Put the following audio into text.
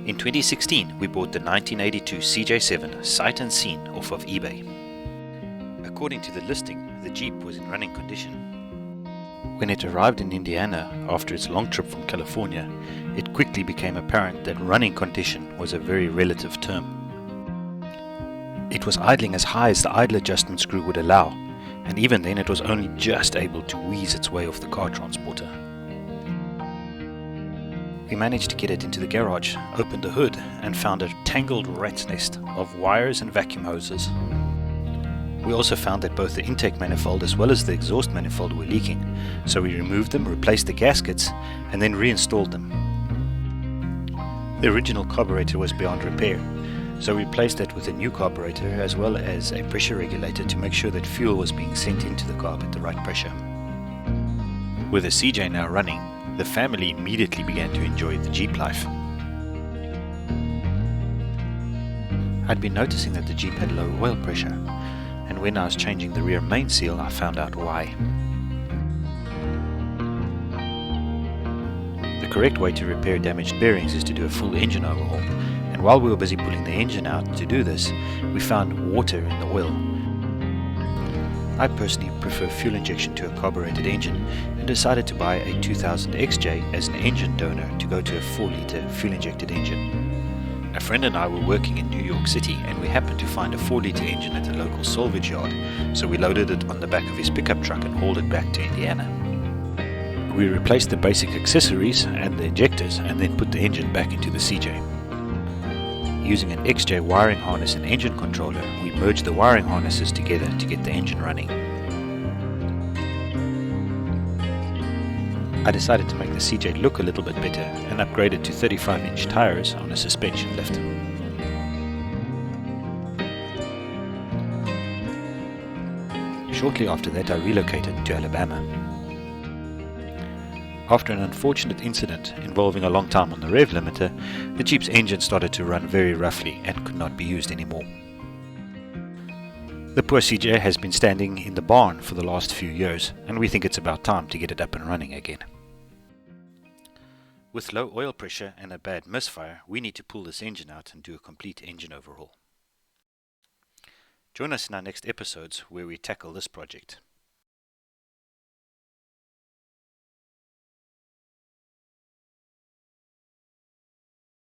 In 2016, we bought the 1982 CJ7 sight unseen off of eBay. According to the listing, the Jeep was in running condition. When it arrived in Indiana after its long trip from California, it quickly became apparent that running condition was a very relative term. It was idling as high as the idle adjustment screw would allow, and even then it was only just able to wheeze its way off the car transporter. We managed to get it into the garage, opened the hood, and found a tangled rat's nest of wires and vacuum hoses. We also found that both the intake manifold as well as the exhaust manifold were leaking, so we removed them, replaced the gaskets, and then reinstalled them. The original carburetor was beyond repair, so we replaced it with a new carburetor as well as a pressure regulator to make sure that fuel was being sent into the carb at the right pressure. With the CJ now running, the family immediately began to enjoy the Jeep life. I'd been noticing that the Jeep had low oil pressure, and when I was changing the rear main seal, I found out why. The correct way to repair damaged bearings is to do a full engine overhaul, and while we were busy pulling the engine out to do this, we found water in the oil. I personally prefer fuel injection to a carbureted engine and decided to buy a 2000 XJ as an engine donor to go to a 4-litre fuel injected engine. A friend and I were working in New York City and we happened to find a 4-litre engine at a local Salvage yard, so we loaded it on the back of his pickup truck and hauled it back to Indiana. We replaced the basic accessories and the injectors and then put the engine back into the CJ. Using an XJ wiring harness and engine controller, we merged the wiring harnesses together to get the engine running. I decided to make the CJ look a little bit better and upgraded to 35-inch tires on a suspension lift. Shortly after that, I relocated to Alabama. After an unfortunate incident involving a long time on the rev limiter, the Jeep's engine started to run very roughly and could not be used anymore. The poor CJ has been standing in the barn for the last few years, and we think it's about time to get it up and running again. With low oil pressure and a bad misfire, we need to pull this engine out and do a complete engine overhaul. Join us in our next episodes where we tackle this project.